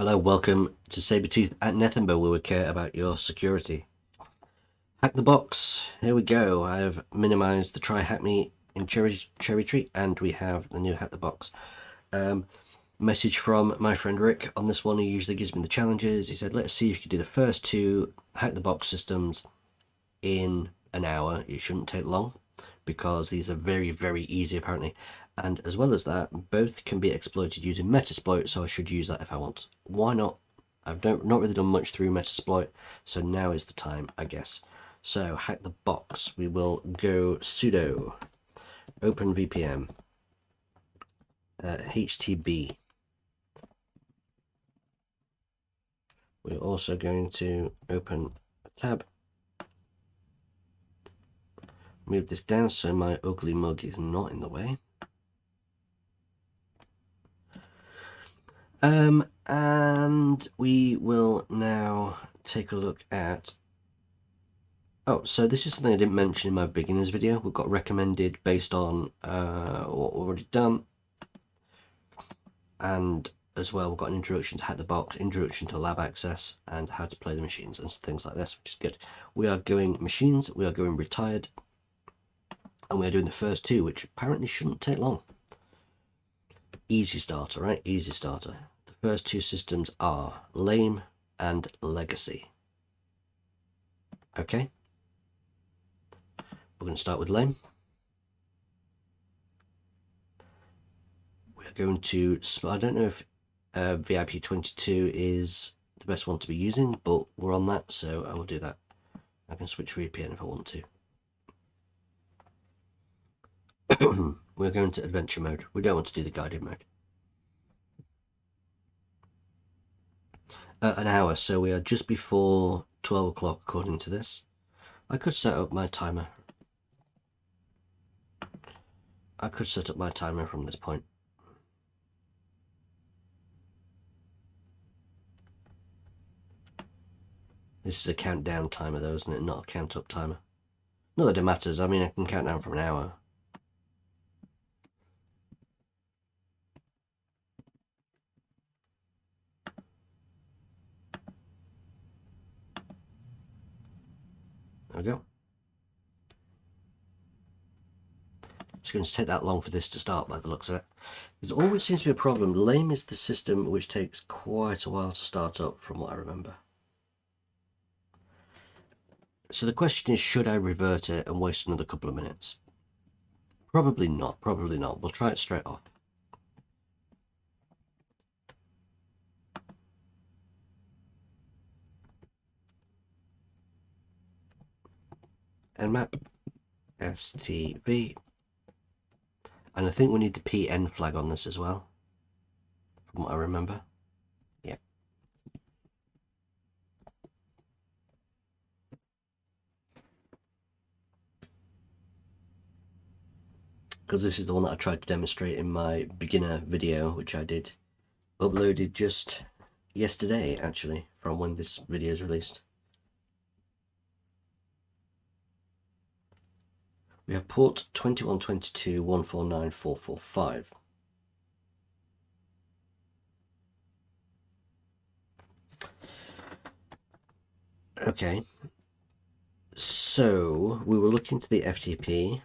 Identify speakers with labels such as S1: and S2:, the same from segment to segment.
S1: Hello, welcome to Sabretooth at Nethemba, where we care about your security. Hack the box. Here we go. I have minimized the try hack me in cherry tree, and we have the new Hack the Box. Message from my friend Rick on this one. He usually gives me the challenges. He said, let's see if you can do the first two Hack the Box systems in an hour. It shouldn't take long because these are very, very easy apparently. And as well as that, both can be exploited using Metasploit, so I should use that if I want. Why not? I've not really done much through Metasploit, so now is the time, I guess. So, hack the box. We will go sudo openvpn HTB. We're also going to open a tab. Move this down so my ugly mug is not in the way. And we will now take a look at... Oh, so this is something I didn't mention in my beginners video. We've got recommended based on what we've already done. And as well, we've got an introduction to Hack the Box, introduction to lab access, and how to play the machines and things like this, which is good. We are going machines, we are going retired, and we are doing the first two, which apparently shouldn't take long. Easy starter, right? Easy starter. The first two systems are Lame and Legacy. Okay. We're going to start with Lame. We're going to... I don't know if VIP 22 is the best one to be using, but we're on that, so I will do that. I can switch VPN if I want to. We're going to adventure mode. We don't want to do the guided mode. An hour, so we are just before 12 o'clock according to this. I could set up my timer. I could set up my timer from this point. This is a countdown timer though, isn't it? Not a count up timer. Not that it matters. I mean, I can count down for an hour. There we go. It's going to take that long for this to start by the looks of it. There always seems to be a problem. Lame is the system which takes quite a while to start up from what I remember. So the question is, should I revert it and waste another couple of minutes? Probably not, probably not. We'll try it straight off. Nmap, STV. And I think we need the PN flag on this as well, from what I remember. Yeah. Because this is the one that I tried to demonstrate in my beginner video, which I did uploaded just yesterday, actually, from when this video is released. We have port 2122.149.445. Okay, so we were looking to the FTP.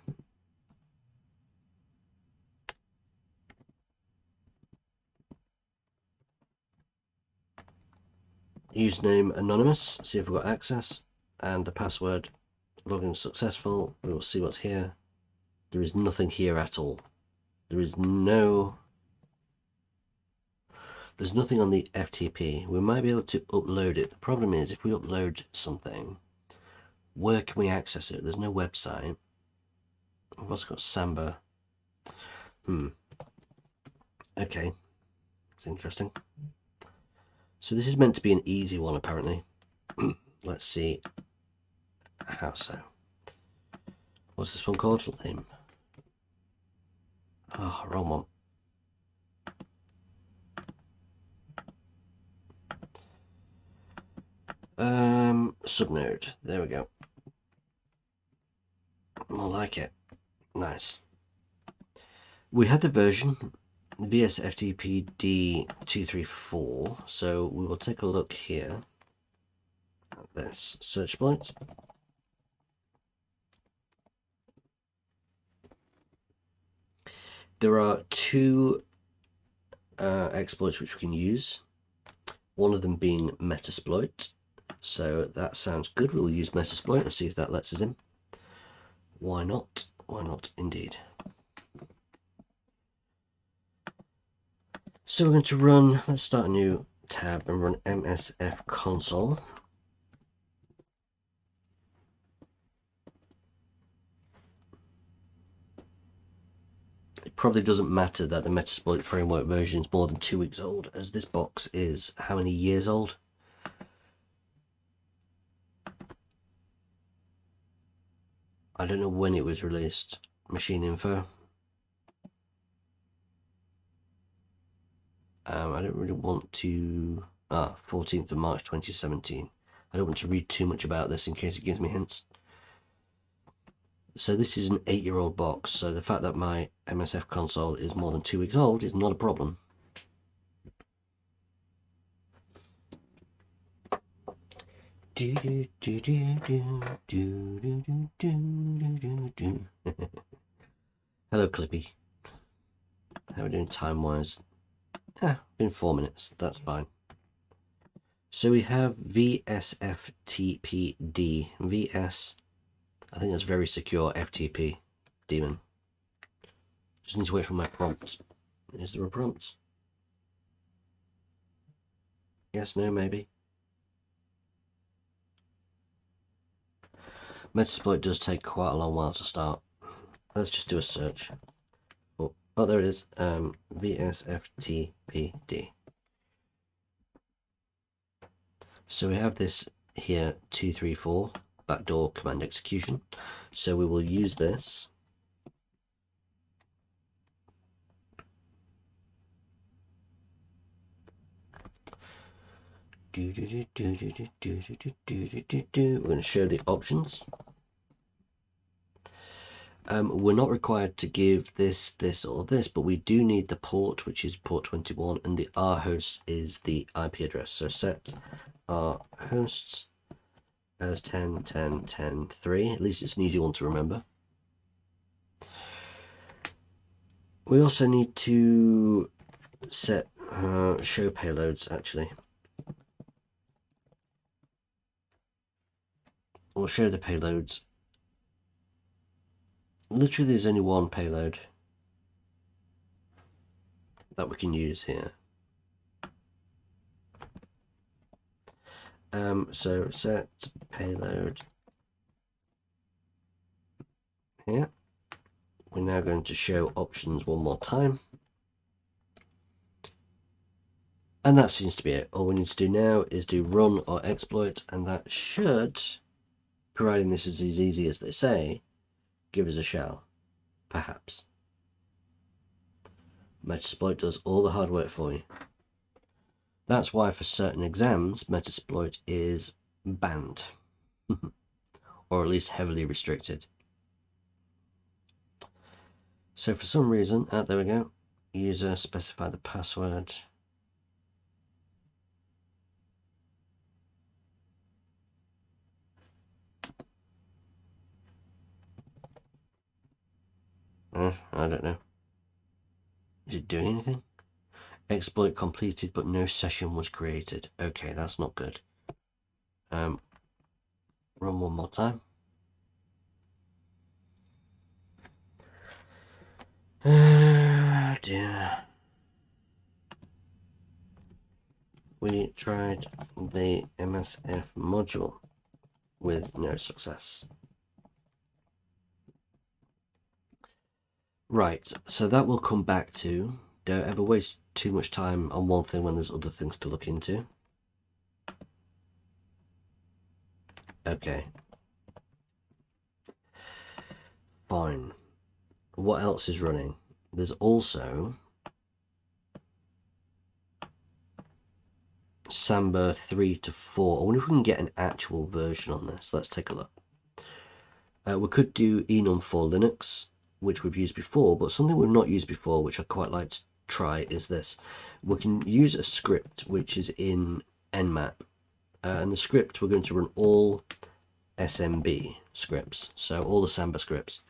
S1: Username anonymous, see if we've got access, and the password login successful. We will see what's here. There is nothing here at all. There's nothing on the FTP. We might be able to upload it. The problem is, if we upload something, where can we access it? There's no website. We've also got Samba. Okay, it's interesting. So this is meant to be an easy one, apparently. Let's see how so. What's this one called? Lame. Oh, wrong one. Subnode. There we go. I like it. Nice. We had the version. VSFTPD234. So we will take a look here at this search exploit. There are two exploits which we can use, one of them being Metasploit. So that sounds good. We'll use Metasploit and see if that lets us in. Why not? Why not indeed? So we're going to run, let's start a new tab and run MSF console. It probably doesn't matter that the Metasploit framework version is more than 2 weeks old, as this box is how many years old? I don't know when it was released. Machine info. I don't really want to... 14th of March 2017. I don't want to read too much about this in case it gives me hints. So this is an 8-year-old box, so the fact that my MSF console is more than 2 weeks old is not a problem. Hello, Clippy. How are we doing time-wise? Been 4 minutes. That's fine. So we have VSFTPD. VS, I think that's very secure FTP daemon. Just need to wait for my prompt. Is there a prompt? Yes, no, maybe. Metasploit does take quite a long while to start. Let's just do a search. Oh, there it is. VSFTPD. So we have this here, 234, backdoor command execution. So we will use this. We're going to show the options. We're not required to give this, this, or this, but we do need the port, which is port 21, and the R host is the IP address. So set our hosts as 10, 10, 10, 3. At least it's an easy one to remember. We also need to set show payloads, actually. We'll show the payloads. Literally, there's only one payload that we can use here. So set payload here. We're now going to show options one more time. And that seems to be it. All we need to do now is do run or exploit, and that should, providing this is as easy as they say, give us a shell, perhaps. Metasploit does all the hard work for you. That's why for certain exams, Metasploit is banned, or at least heavily restricted. So for some reason, there we go, user specify the password. I don't know. Is it doing anything? Exploit completed, but no session was created. Okay, that's not good. Run one more time. Dear. We tried the MSF module with no success. Right, so that will come back to, don't ever waste too much time on one thing when there's other things to look into. Okay. Fine. What else is running? There's also Samba 3 to 4. I wonder if we can get an actual version on this. Let's take a look. We could do enum for Linux, which we've used before, but something we've not used before, which I quite like try is this. We can use a script which is in Nmap, and the script we're going to run all SMB scripts, so all the Samba scripts.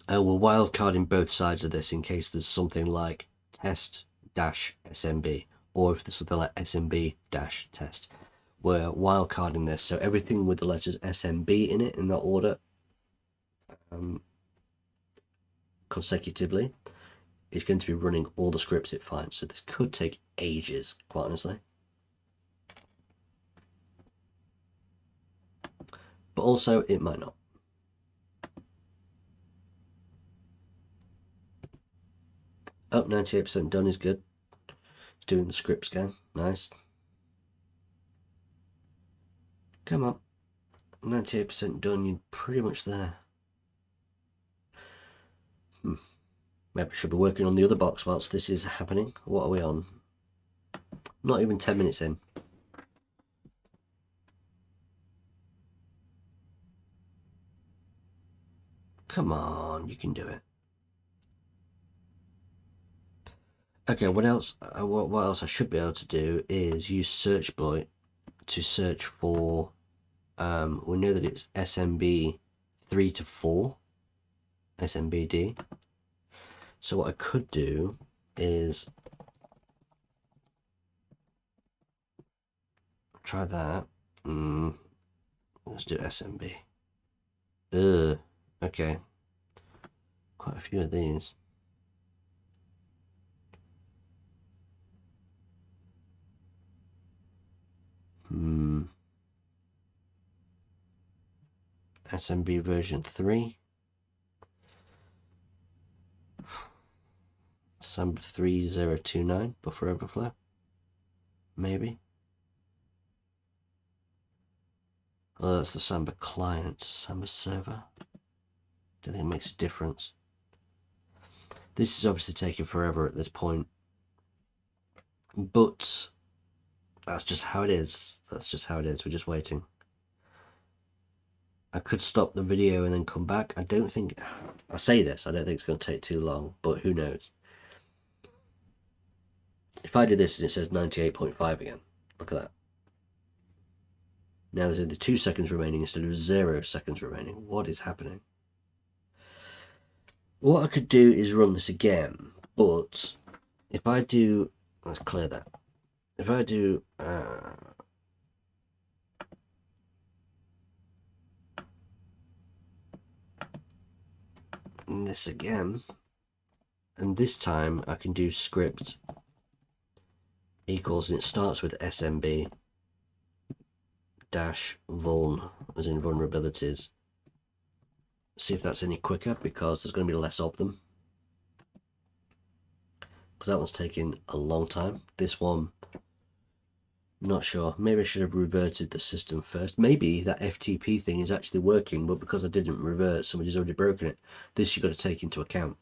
S1: We're wildcarding both sides of this in case there's something like test-SMB, or if there's something like SMB-test. We're wildcarding this, so everything with the letters SMB in it, in that order, consecutively, is going to be running all the scripts it finds. So this could take ages, quite honestly. But also, it might not. Oh, 98% done is good. It's doing the script scan. Nice. Come on. 98% done, you're pretty much there. Maybe I should be working on the other box whilst this is happening. What are we on? Not even 10 minutes in. Come on, you can do it. Okay, what else? What else I should be able to do is use search exploit to search for. We know that it's SMB 3 to 4, SMBD. So what I could do is try that. Let's do SMB. Okay. Quite a few of these. SMB version 3. Samba 3029 buffer overflow. Maybe. Oh, that's the Samba client. Samba server. Don't think it makes a difference. This is obviously taking forever at this point. But that's just how it is. That's just how it is. We're just waiting. I could stop the video and then come back. I don't think... I say this, I don't think it's going to take too long, but who knows. If I do this and it says 98.5 again, look at that. Now there's only 2 seconds remaining instead of 0 seconds remaining. What is happening? What I could do is run this again, but if I do... Let's clear that. If I do... this again, and this time I can do script equals, and it starts with SMB dash vuln, as in vulnerabilities. See if that's any quicker, because there's going to be less of them, because that one's taking a long time. This one, not sure. Maybe I should have reverted the system first. Maybe that FTP thing is actually working, but because I didn't revert, somebody's already broken it. This you've got to take into account.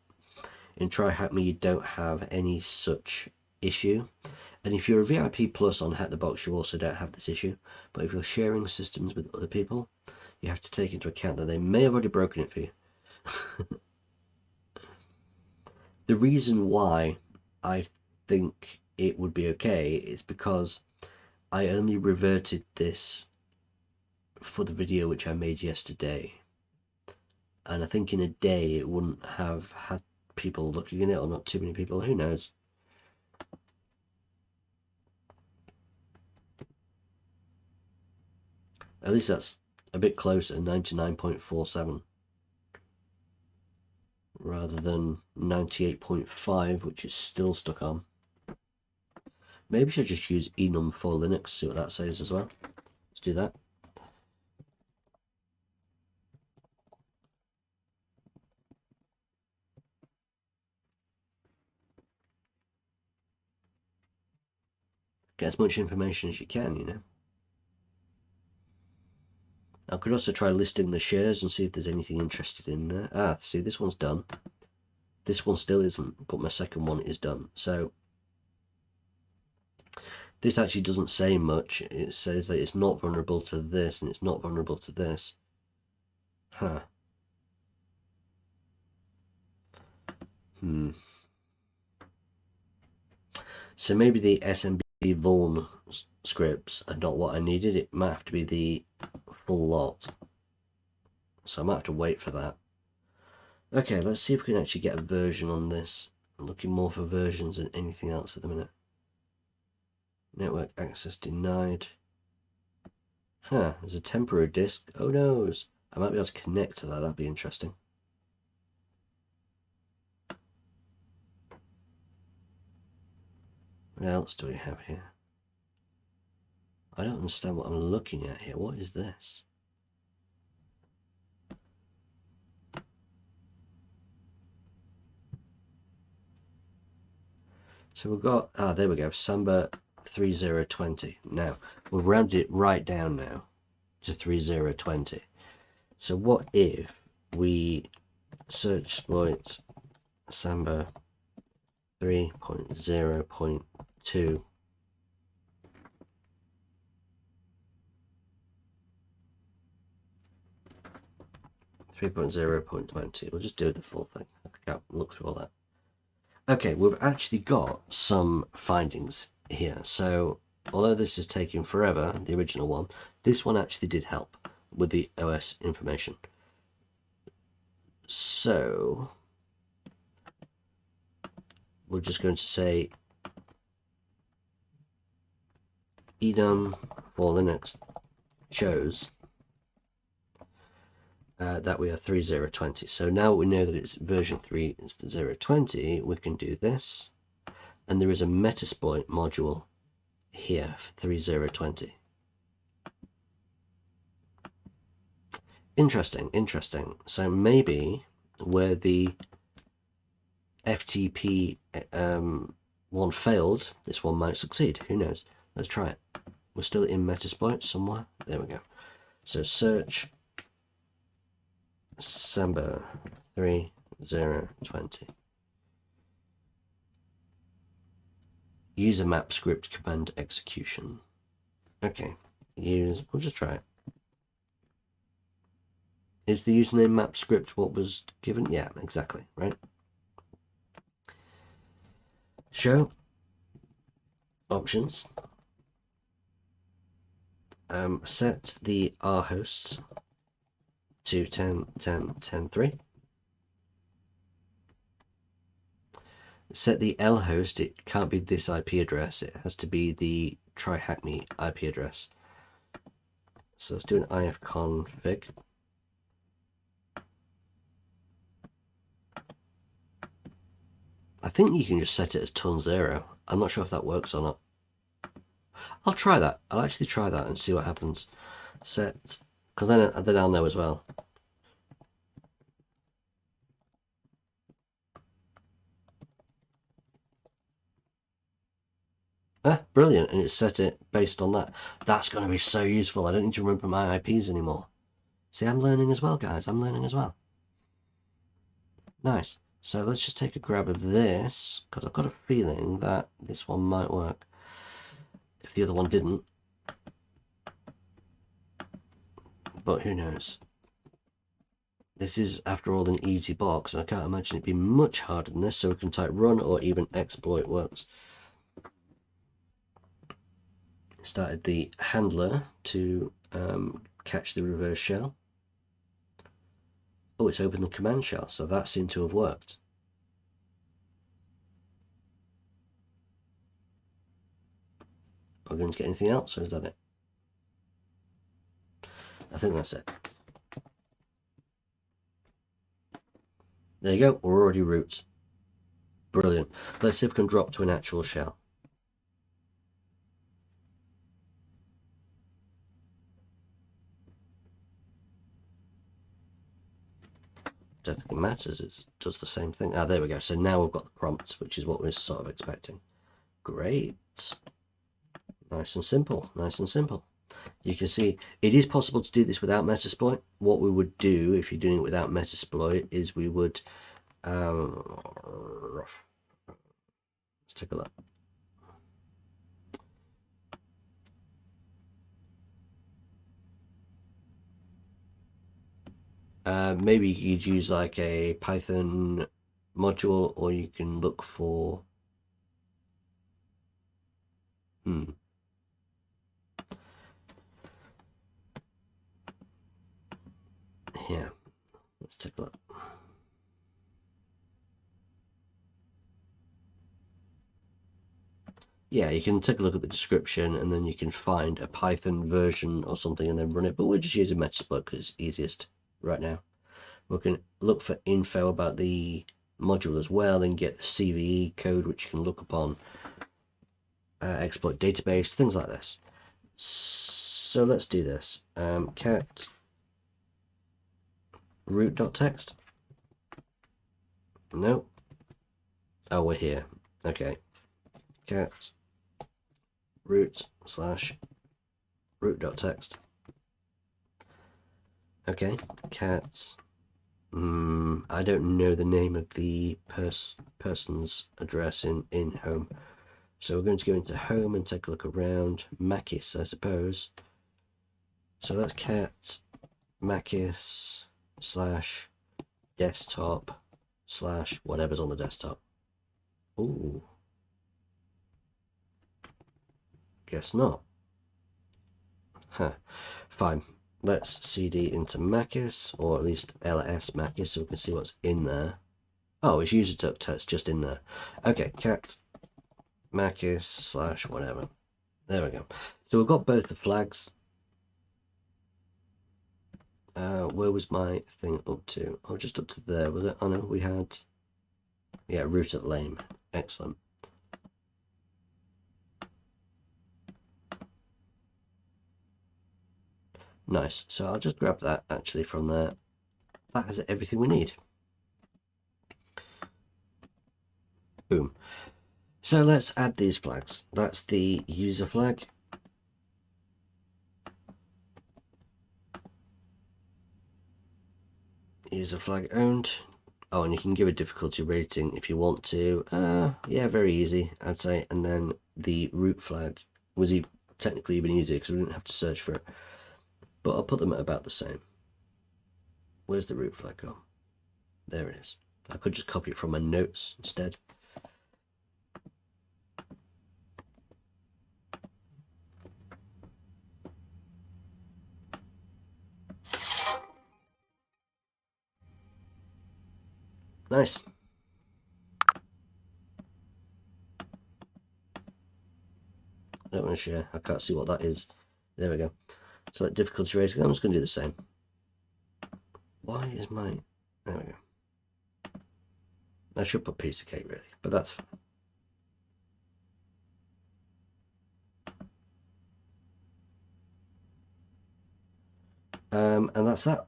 S1: In TryHackMe, you don't have any such issue. And if you're a VIP Plus on HackTheBox, you also don't have this issue. But if you're sharing systems with other people, you have to take into account that they may have already broken it for you. The reason why I think it would be okay is because I only reverted this for the video which I made yesterday, and I think in a day it wouldn't have had people looking in it, or not too many people, who knows. At least that's a bit closer, 99.47 rather than 98.5, which is still stuck on. Maybe I should just use enum for Linux, see what that says as well. Let's do that. Get as much information as you can, you know. I could also try listing the shares and see if there's anything interested in there. Ah, see, this one's done. This one still isn't, but my second one is done. So this actually doesn't say much. It says that it's not vulnerable to this and it's not vulnerable to this. Huh. So maybe the SMB vuln scripts are not what I needed. It might have to be the full lot. So I might have to wait for that. Okay, let's see if we can actually get a version on this. I'm looking more for versions than anything else at the minute. Network access denied. Huh, there's a temporary disk. Oh no, I might be able to connect to that. That'd be interesting. What else do we have here? I don't understand what I'm looking at here. What is this? So we've got, there we go, Samba 3020. Now, we've rounded it right down now to 3020. So what if we search exploit Samba 3.0.2 3.0.20. We'll just do the full thing. I can't look through all that. Okay, we've actually got some findings here. So although this is taking forever, the original one, this one actually did help with the OS information. So we're just going to say enum for Linux shows that we are 3020. So now we know that it's version 3.020, we can do this. And there is a Metasploit module here for 3020. Interesting. So maybe where the FTP one failed, this one might succeed. Who knows? Let's try it. We're still in Metasploit somewhere. There we go. So search Samba 3020. User map script command execution. Okay, we'll just try it. Is the username map script what was given? Yeah, exactly, right? Show options. Set the R hosts to 10.10.10.3. Set the L host. It can't be this IP address. It has to be the try hack me IP address. So let's do an ifconfig. I think you can just set it as ton0. I'm not sure if that works or not. I'll try that. I'll actually try that and see what happens. Set, because then I'll know as well. Brilliant, and it set it based on that. That's going to be so useful. I don't need to remember my IPs anymore. See, I'm learning as well, guys. I'm learning as well. Nice. So let's just take a grab of this, because I've got a feeling that this one might work if the other one didn't. But who knows? This is, after all, an easy box, and I can't imagine it'd be much harder than this, so we can type run or even exploit works. Started the handler to catch the reverse shell. Oh, it's opened the command shell, so that seemed to have worked. Are we going to get anything else, or is that it? I think that's it. There you go, we're already root. Brilliant. Let's see if we can drop to an actual shell. Don't think it matters, it does the same thing. Ah, there we go. So now we've got the prompts, which is what we're sort of expecting. Great. Nice and simple, nice and simple. You can see it is possible to do this without Metasploit. What we would do if you're doing it without Metasploit is we would let's take a look. Maybe you'd use like a Python module, or you can look for here. Let's take a look. Yeah, you can take a look at the description and then you can find a Python version or something and then run it, but we're just using Metasploit because it's easiest right now. We can look for info about the module as well and get the CVE code, which you can look upon, exploit database, things like this. So let's do this. Cat root.txt. No. Oh, we're here. Okay. Cat root/root.txt. Okay. Cat. I don't know the name of the person's address in home. So we're going to go into home and take a look around. Makis, I suppose. So that's cat Makis/desktop/whatever's on the desktop. Ooh. Guess not. Huh. Fine. Let's cd into Makis, or at least ls Makis, so we can see what's in there. Oh, it's user duck test just in there. Okay, cat Makis/whatever. There we go. So we've got both the flags. Where was my thing up to? Oh, just up to there, was it? Oh no, we had... Yeah, root at lame. Excellent. Nice. So I'll just grab that actually from there. That has everything we need. Boom. So let's add these flags. That's the user flag. User flag owned. Oh, and you can give a difficulty rating if you want to. Yeah, very easy, I'd say. And then the root flag was technically even easier because we didn't have to search for it. But I'll put them at about the same. Where's the root flag gone? There it is. I could just copy it from my notes instead. Nice. I don't want to share. I can't see what that is. There we go. So that difficulty rating, I'm just going to do the same. Why is my... There we go. I should put piece of cake really, but that's fine. And that's that.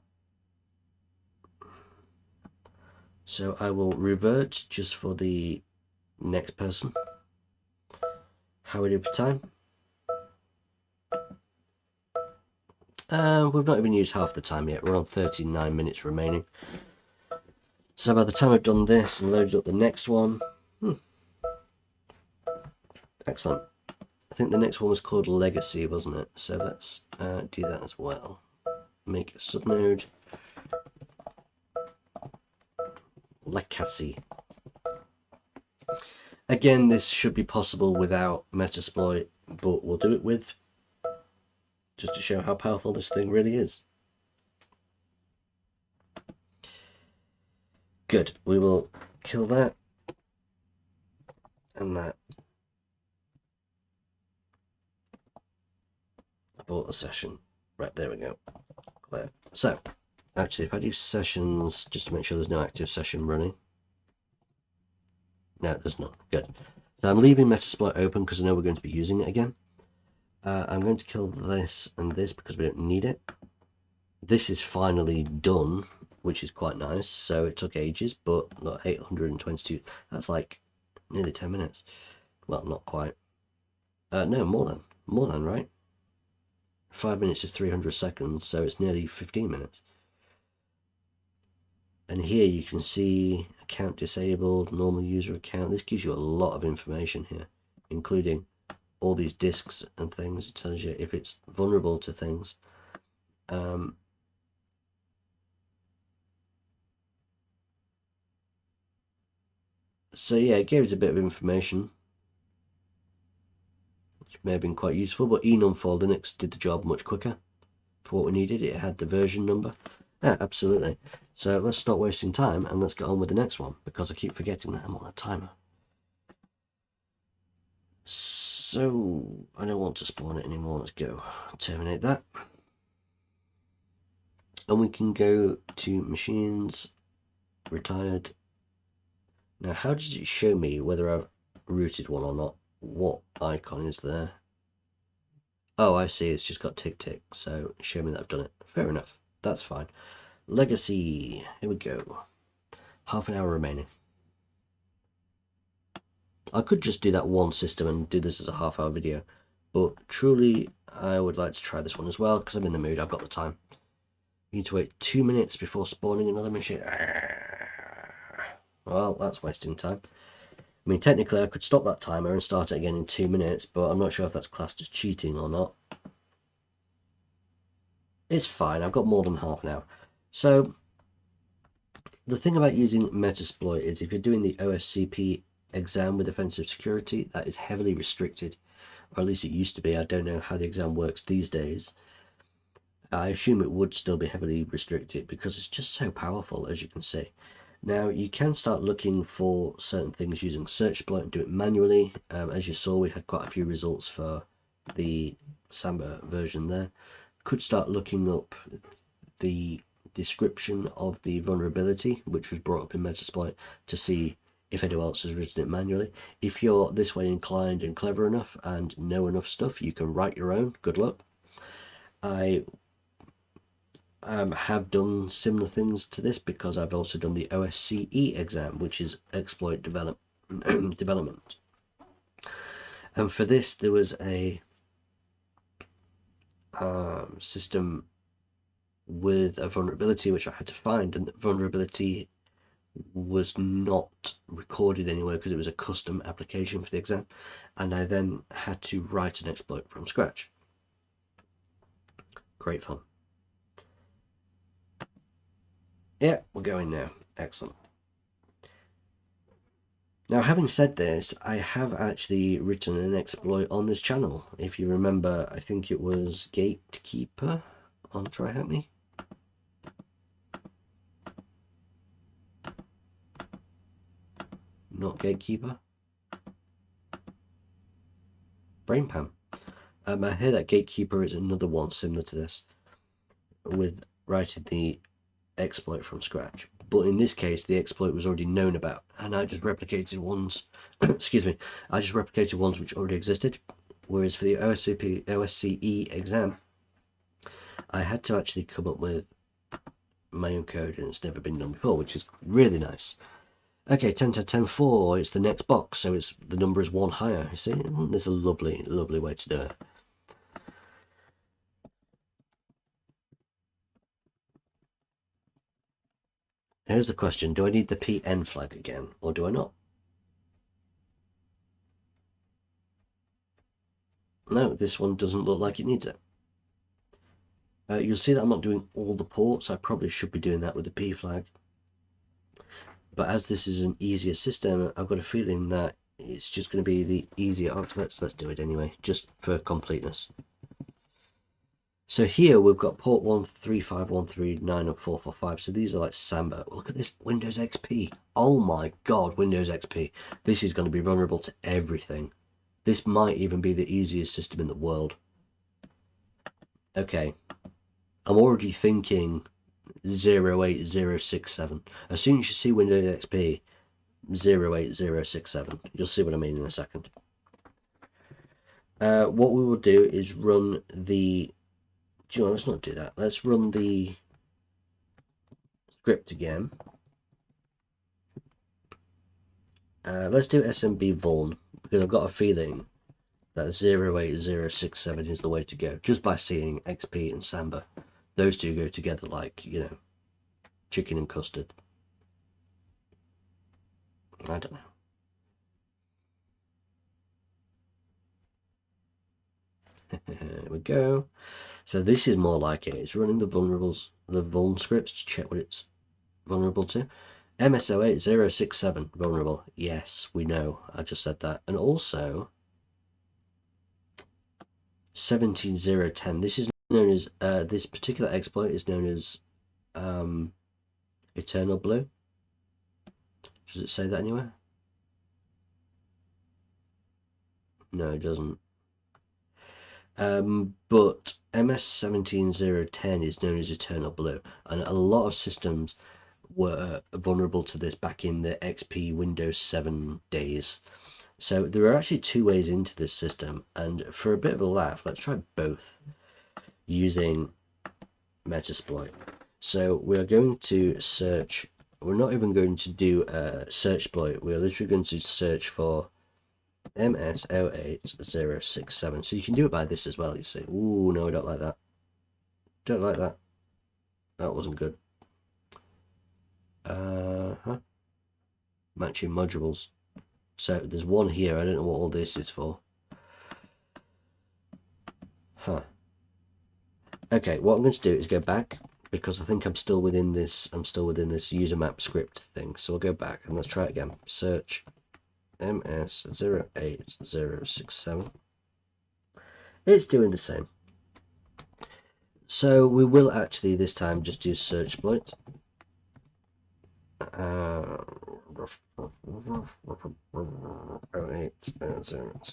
S1: So I will revert just for the next person. How are we doing for time? We've not even used half the time yet. We're on 39 minutes remaining. So by the time I've done this and loaded up the next one, excellent. I think the next one was called Legacy, wasn't it? So let's do that as well. Make a subnode. Legacy. Again, this should be possible without Metasploit, but we'll do it with, just to show how powerful this thing really is. Good. We will kill that and that. Abort the session. Right, there we go. Clear. So, actually, if I do sessions, just to make sure there's no active session running. No, there's not. Good. So I'm leaving Metasploit open because I know we're going to be using it again. I'm going to kill this and this because we don't need it. This is finally done, which is quite nice. So it took ages, but look, 822. That's like nearly 10 minutes. Well, not quite. No, more than, right? 5 minutes is 300 seconds, so it's nearly 15 minutes. And here you can see account disabled, normal user account. This gives you a lot of information here, including all these disks and things. It tells you if it's vulnerable to things. So yeah, it gave us a bit of information, which may have been quite useful, but enum for Linux did the job much quicker for what we needed. It had the version number. Yeah, absolutely. So let's stop wasting time and let's get on with the next one, because I keep forgetting that I'm on a timer. So I don't want to spawn it anymore. Let's go terminate that. And we can go to machines, retired. Now, how does it show me whether I've rooted one or not? What icon is there? Oh, I see. It's just got tick tick. So show me that I've done it. Fair enough. That's fine. Legacy. Here we go. Half an hour remaining. I could just do that one system and do this as a half-hour video, but truly I would like to try this one as well because I'm in the mood. I've got the time. You need to wait 2 minutes before spawning another machine. Well, that's wasting time. I mean, technically I could stop that timer and start it again in 2 minutes, but I'm not sure if that's classed as cheating or not. It's fine. I've got more than half an hour. So the thing about using Metasploit is if you're doing the OSCP exam with offensive security, that is heavily restricted, or at least it used to be. I don't know how the exam works these days. I assume it would still be heavily restricted because it's just so powerful, as you can see. Now you can start looking for certain things using SearchSploit and do it manually. As you saw, we had quite a few results for the Samba version there. Could start looking up the description of the vulnerability which was brought up in Metasploit to see if anyone else has written it manually. If you're this way inclined and clever enough and know enough stuff, you can write your own. Good luck. I have done similar things to this because I've also done the OSCE exam, which is exploit development. And for this, there was a system with a vulnerability which I had to find, and the vulnerability was not recorded anywhere because it was a custom application for the exam, and I then had to write an exploit from scratch. Great fun. Yeah, we're going now. Excellent. Now, having said this, I have actually written an exploit on this channel. If you remember, I think it was Gatekeeper on TryHackMe. Not Gatekeeper. BrainPam. I hear that Gatekeeper is another one similar to this, with writing the exploit from scratch. But in this case, the exploit was already known about, and I just replicated ones. Excuse me. I just replicated ones which already existed. Whereas for the OSCE exam, I had to actually come up with my own code, and it's never been done before, which is really nice. Okay, 10 to 10 4, it's the next box, so it's the number is one higher. You see, there's a lovely, lovely way to do it. Here's the question: do I need the PN flag again, or do I not? No, this one doesn't look like it needs it. You'll see that I'm not doing all the ports. I probably should be doing that with the P flag. But as this is an easier system, I've got a feeling that it's just going to be the easier option. Let's do it anyway, just for completeness. So here we've got port 13513 and 445. So these are like Samba. Look at this Windows XP. Oh my God, Windows XP. This is going to be vulnerable to everything. This might even be the easiest system in the world. Okay. I'm already thinking 08067. As soon as you see Windows XP 08067, you'll see what I mean in a second. What we will do is run the... let's not do that. Let's run the script again. Let's do SMB vuln, because I've got a feeling that 08067 is the way to go, just by seeing XP and Samba. Those two go together like, you know, chicken and custard. I don't know. There we go. So this is more like it. It's running the vuln scripts to check what it's vulnerable to. MS08067 vulnerable. Yes, we know. I just said that. And also 17010. This is known as this particular exploit is known as Eternal Blue. Does it say that anywhere? No, it doesn't. But MS17010 is known as Eternal Blue, and a lot of systems were vulnerable to this back in the XP Windows 7 days. So there are actually two ways into this system, and for a bit of a laugh, let's try both using Metasploit. So we're going to search, we're not even going to do a search exploit, we're literally going to search for MS08067. So you can do it by this as well, you see. Ooh, no, I don't like that. Don't like that. That wasn't good. Matching modules. So there's one here. I don't know what all this is for. Okay, what I'm going to do is go back, because I think I'm still within this user map script thing. So I'll go back and let's try it again. Search MS08067. It's doing the same. So we will actually this time just do search exploit. It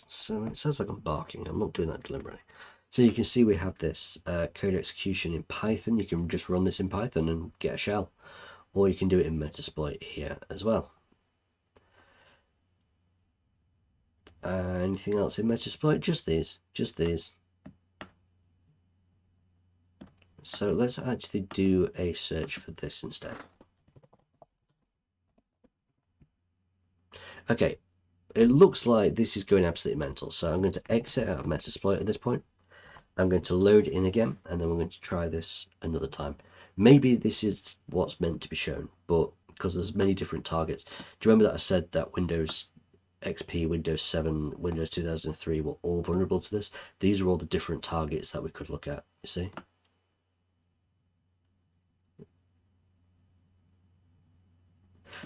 S1: sounds like I'm barking. I'm not doing that deliberately. So you can see we have this code execution in Python. You can just run this in Python and get a shell, or you can do it in Metasploit here as well. Anything else in Metasploit? Just these. So let's actually do a search for this instead. Okay, it looks like this is going absolutely mental. So I'm going to exit out of Metasploit at this point. I'm going to load in again, and then we're going to try this another time. Maybe this is what's meant to be shown, but because there's many different targets. Do you remember that I said that Windows XP, Windows 7, Windows 2003 were all vulnerable to this? These are all the different targets that we could look at, you see?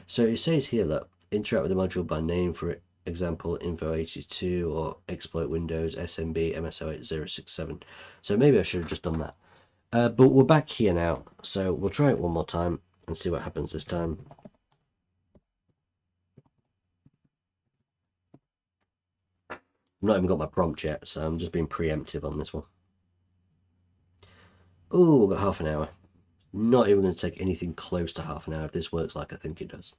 S1: So it says here, look, interact with the module by name, for example, info82 or exploit Windows, SMB, MS08067. So maybe I should have just done that. But we're back here now, so we'll try it one more time and see what happens this time. I've not even got my prompt yet, so I'm just being preemptive on this one. Oh, we've got half an hour. Not even going to take anything close to half an hour if this works like I think it does.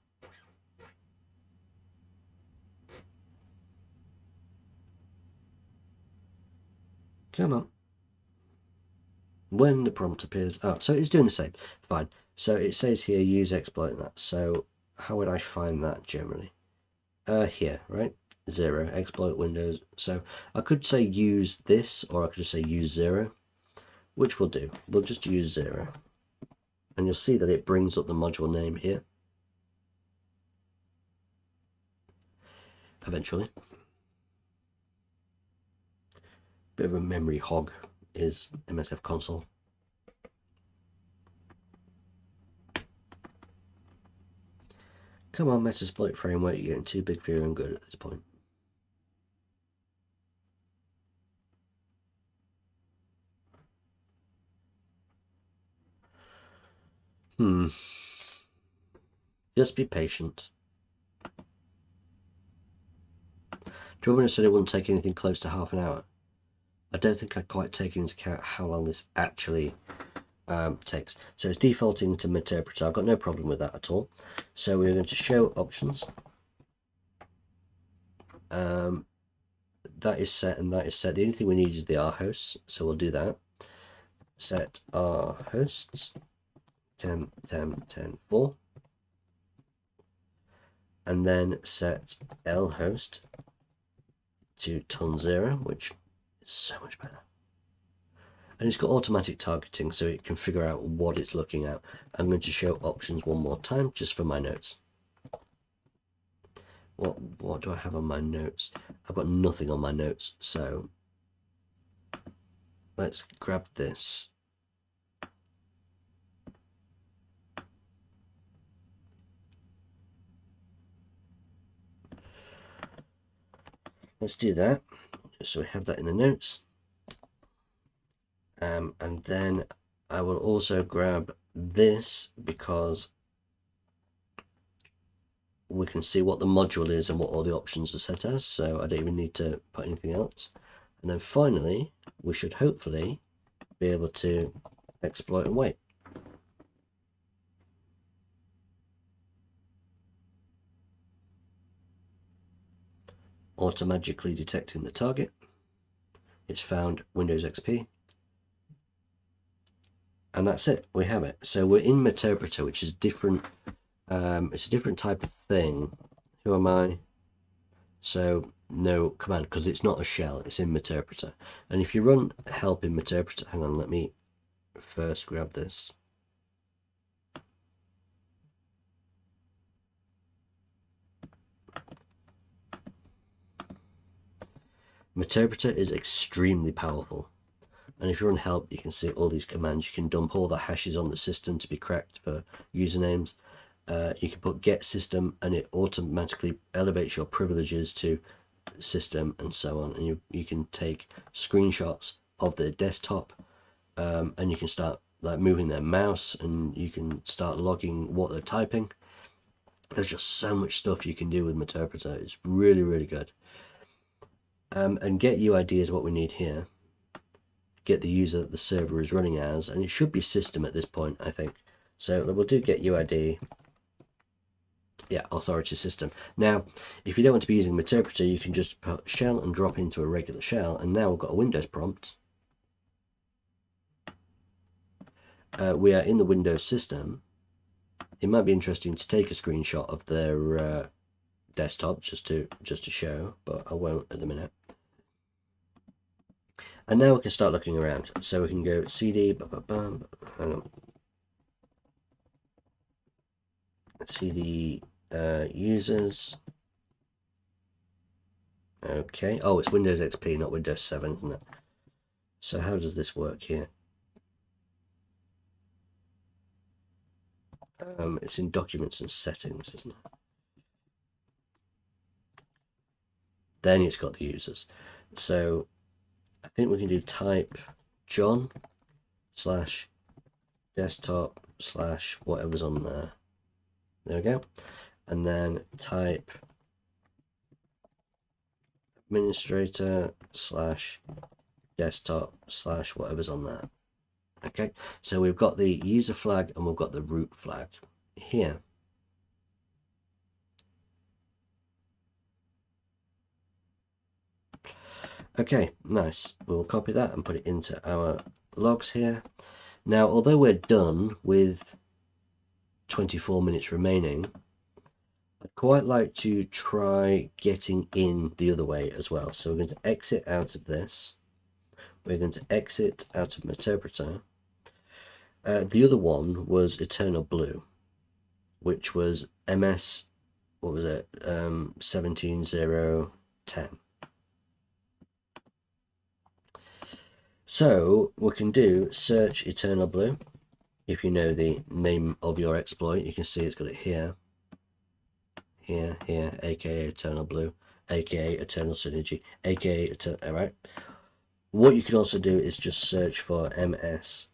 S1: Come on. When the prompt appears, oh, so it's doing the same. Fine. So it says here use exploit that. So how would I find that generally? Here, right? 0 exploit Windows. So I could say use this, or I could just say use 0, which we'll do. We'll just use 0, and you'll see that it brings up the module name here eventually. Bit of a memory hog is MSF console. Come on, Metasploit framework, you're getting too big for your own good at this point. Just be patient. Do you remember when I said it wouldn't take anything close to half an hour? I don't think I'd quite taken into account how long this actually takes. So it's defaulting to interpreter. I've got no problem with that at all. So we're going to show options. That is set and that is set. The only thing we need is the R hosts, so we'll do that. Set R hosts 10 4, and then set L host to ton 0, which is so much better. And it's got automatic targeting, so it can figure out what it's looking at. I'm going to show options one more time just for my notes. What do I have on my notes? I've got nothing on my notes, so let's grab this. let's do that, just so we have that in the notes. And then I will also grab this because we can see what the module is and what all the options are set as, so I don't even need to put anything else. And then finally, we should hopefully be able to exploit and wait. Automatically detecting the target. It's found Windows XP. And that's it, we have it. So we're in Meterpreter, which is different. It's a different type of thing. Who am I? So no command, because it's not a shell, it's in Meterpreter. And if you run help in Meterpreter, hang on, let me first grab this. Meterpreter is extremely powerful. And if you run help, you can see all these commands. You can dump all the hashes on the system to be cracked for usernames. You can put get system and it automatically elevates your privileges to system and so on. And you can take screenshots of their desktop and you can start like moving their mouse and you can start logging what they're typing. There's just so much stuff you can do with Meterpreter. It's really, really good. And get UID is what we need here. Get the user that the server is running as, and it should be system at this point, I think. So we'll do get UID. Yeah, authority system. Now, if you don't want to be using Meterpreter, you can just put shell and drop into a regular shell, and now we've got a Windows prompt. We are in the Windows system. It might be interesting to take a screenshot of their desktop just to show, but I won't at the minute. And now we can start looking around. So we can go cd, hang on. cd users. Okay. Oh, it's Windows XP, not Windows 7, isn't it? So how does this work here? It's in documents and settings, isn't it? Then it's got the users. So I think we can do type John / desktop / whatever's on there. There we go. And then type administrator / desktop / whatever's on there. Okay, so we've got the user flag and we've got the root flag here. Okay, nice. We'll copy that and put it into our logs here. Now, although we're done with 24 minutes remaining, I'd quite like to try getting in the other way as well. So we're going to exit out of this. We're going to exit out of Meterpreter. The other one was Eternal Blue, which was MS, what was it, 17.0.10. So we can do search Eternal Blue. If you know the name of your exploit, you can see it's got it here, aka Eternal Blue, aka Eternal Synergy, aka Eternal. All right. What you can also do is just search for MS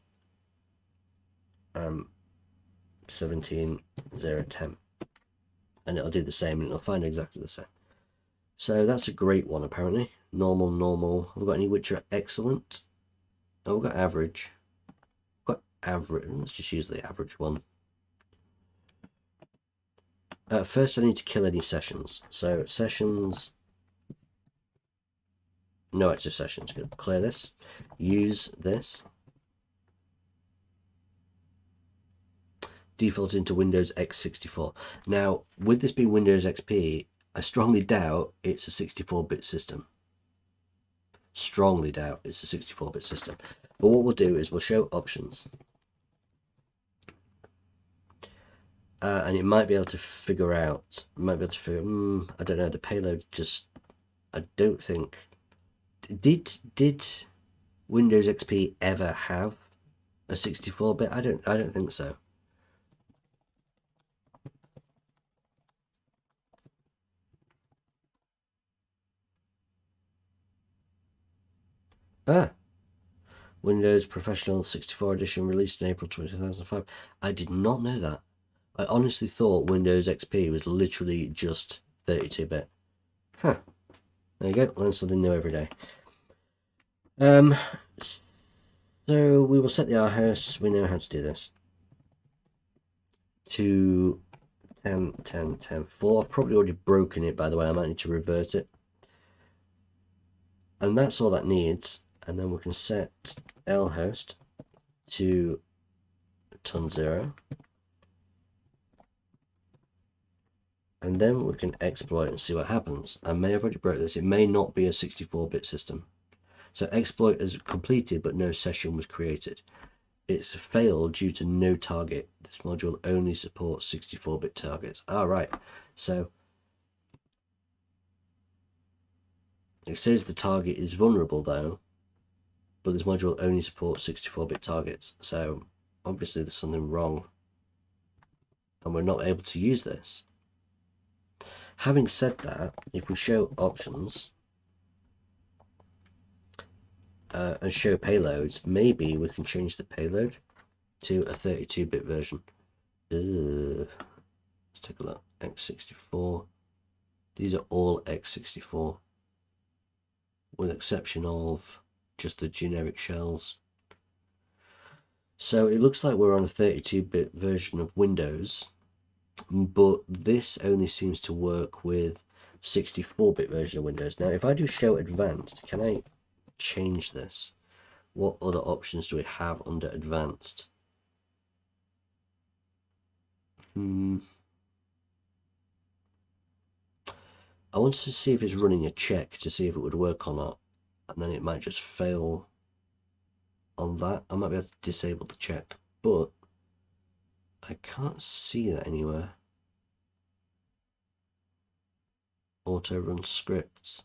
S1: 17.0.10, and it'll do the same, and it'll find exactly the same. So that's a great one, apparently. Normal. We've got any which are excellent. Oh, we've got average. We've got average. Let's just use the average one. First, I need to kill any sessions. So sessions, no active sessions. Good. Clear this. Use this. Default into Windows x64. Now, with this being Windows XP, I strongly doubt it's a 64-bit system. Strongly doubt it's a 64-bit system. But what we'll do is we'll show options. And it might be able to figure out, I don't know, the payload just, I don't think, did Windows XP ever have a 64-bit? I don't think so. Windows Professional 64 edition released in April 2005. I did not know that. I honestly thought Windows XP was literally just 32-bit. Huh. There you go. Learn something new every day. So we will set the R hosts. We know how to do this. To 10, 10, 10, 4. I've probably already broken it, by the way. I might need to revert it. And that's all that needs. And then we can set L host to ton 0. And then we can exploit and see what happens. I may have already broke this. It may not be a 64-bit system. So exploit is completed, but no session was created. It's failed due to no target. This module only supports 64-bit targets. All right. So it says the target is vulnerable though, but this module only supports 64-bit targets. So obviously there's something wrong, and we're not able to use this. Having said that, if we show options and show payloads, maybe we can change the payload to a 32-bit version. Let's take a look. x64. These are all x64, with exception of just the generic shells. So it looks like we're on a 32-bit version of Windows, but this only seems to work with 64-bit version of Windows. Now, if I do show advanced, can I change this? What other options do we have under advanced? I wanted to see if it's running a check to see if it would work or not, and then it might just fail on that. I might be able to disable the check, but I can't see that anywhere. Auto run scripts.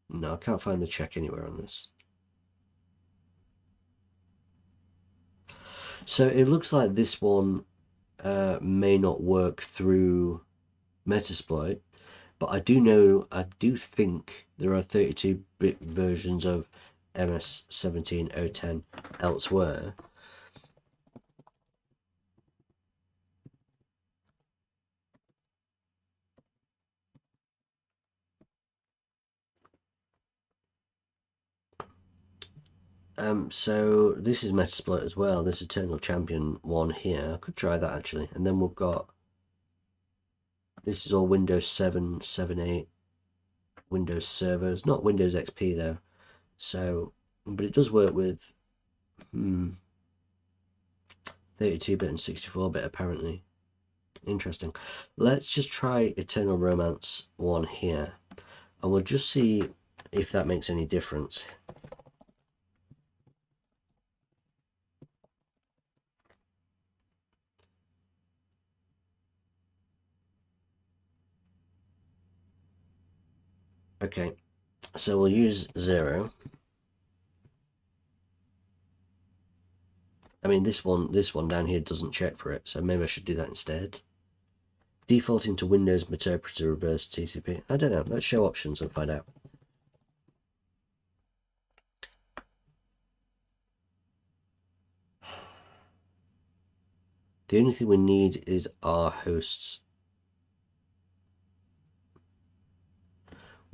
S1: No, I can't find the check anywhere on this. So it looks like this one may not work through Metasploit, but I do think there are 32-bit versions of MS17010 elsewhere. So this is Metasploit as well. This Eternal Champion one here. I could try that actually. And then we've got, this is all Windows 7, 7.8, Windows servers, not Windows XP though. So, but it does work with 32-bit and 64-bit apparently. Interesting. Let's just try Eternal Romance one here, and we'll just see if that makes any difference. Okay, so we'll use 0. I mean, this one down here doesn't check for it, so maybe I should do that instead. Defaulting to Windows Interpreter reverse TCP. I don't know. Let's show options and find out. The only thing we need is our hosts.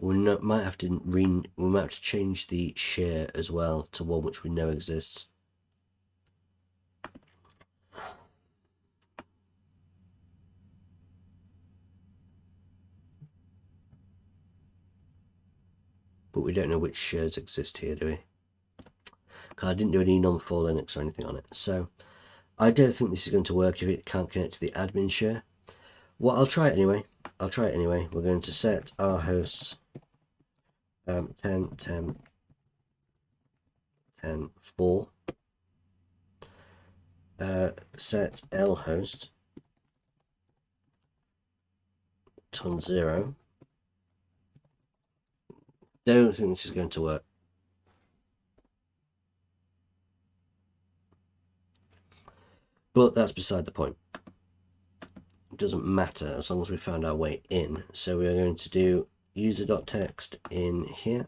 S1: We might have to change the share as well to one which we know exists. But we don't know which shares exist here, do we? Because I didn't do any enum for Linux or anything on it. So I don't think this is going to work if it can't connect to the admin share. Well, I'll try it anyway. We're going to set our hosts 10, 10, 10, 4. Set L host ton 0. Don't think this is going to work. But that's beside the point. It doesn't matter as long as we found our way in. So we are going to do user.text in here.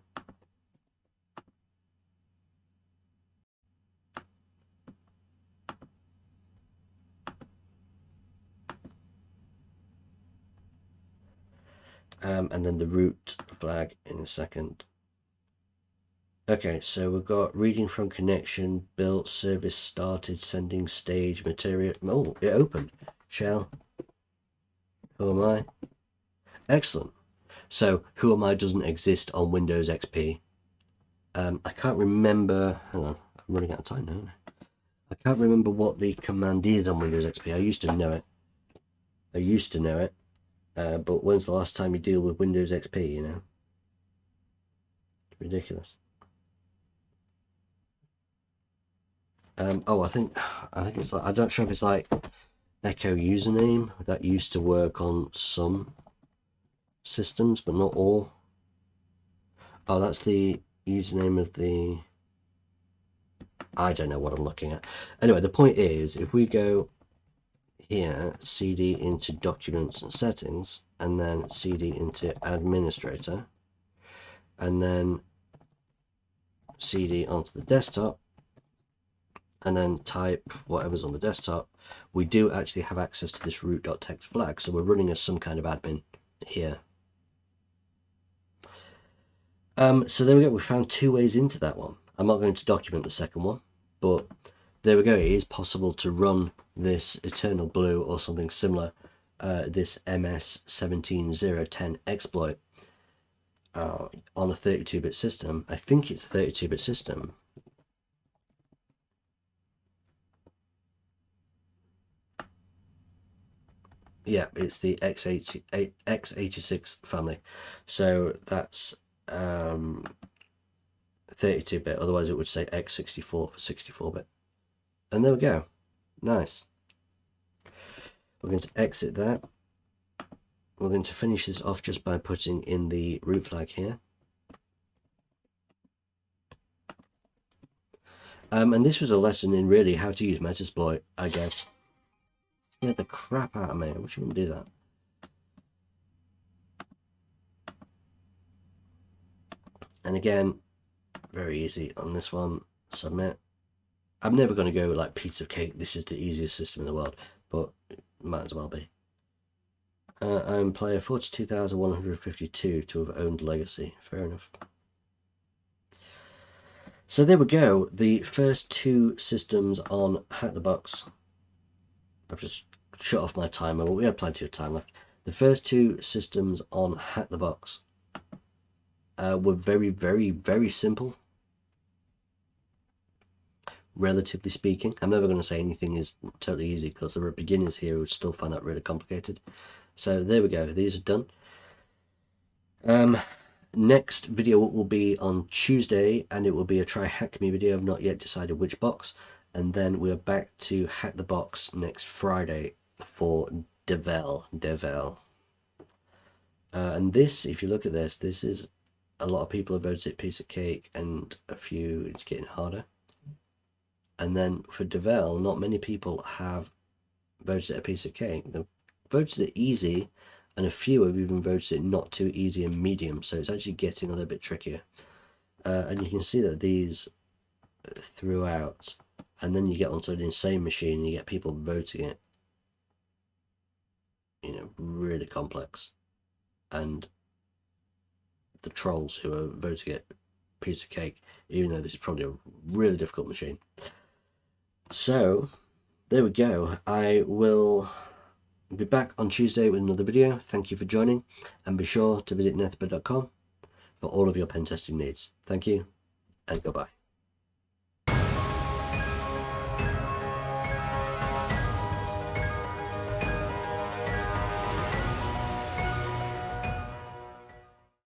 S1: and then the root flag in a second. Okay, so we've got reading from connection, built, service started, sending stage, material. Oh, it opened. Shell. Who am I? Excellent. So who am I doesn't exist on Windows XP. I can't remember. Hang on, I'm running out of time now. I can't remember what the command is on Windows XP. I used to know it. But when's the last time you deal with Windows XP, you know? It's ridiculous. Oh, I think it's like, I don't know if it's like echo username. That used to work on some systems, but not all. Oh, that's the username of the... I don't know what I'm looking at. Anyway, the point is, if we go here, cd into documents and settings, and then cd into administrator, and then cd onto the desktop, and then type whatever's on the desktop, we do actually have access to this root.txt flag, so we're running as some kind of admin here. So there we go, we found two ways into that one. I'm not going to document the second one, but there we go. It is possible to run this Eternal Blue or something similar, this MS17010 exploit on a 32-bit system. I think it's a 32-bit system. Yeah, it's the x86 family. So that's 32-bit, otherwise it would say x64 for 64-bit. And there we go. Nice. We're going to exit that. We're going to finish this off just by putting in the root flag here. And this was a lesson in really how to use Metasploit, I guess. Scared the crap out of me. I wish you wouldn't do that. And again, very easy on this one. Submit. I'm never going to go like piece of cake. This is the easiest system in the world, but it might as well be. I'm player 42,152 to have owned Legacy. Fair enough. So there we go. The first two systems on HackTheBox. I've just shut off my timer, but we have plenty of time left. The first two systems on HackTheBox were very, very, very simple. Relatively speaking. I'm never going to say anything is totally easy because there are beginners here who still find that really complicated. So there we go. These are done. Next video will be on Tuesday, and it will be a try hack me video. I've not yet decided which box. And then we're back to HackTheBox next Friday for Devel. And this, if you look at this, this is a lot of people have voted it piece of cake, and a few it's getting harder. And then for Devel, not many people have voted it a piece of cake. They've voted it easy, and a few have even voted it not too easy and medium. So it's actually getting a little bit trickier. And you can see that these throughout, and then you get onto an insane machine and you get people voting it, you know, really complex. And the trolls who are voting it piece of cake, even though this is probably a really difficult machine. So there we go. I will be back on Tuesday with another video. Thank you for joining, and be sure to visit nethemba.com for all of your pen testing needs. Thank you, and goodbye.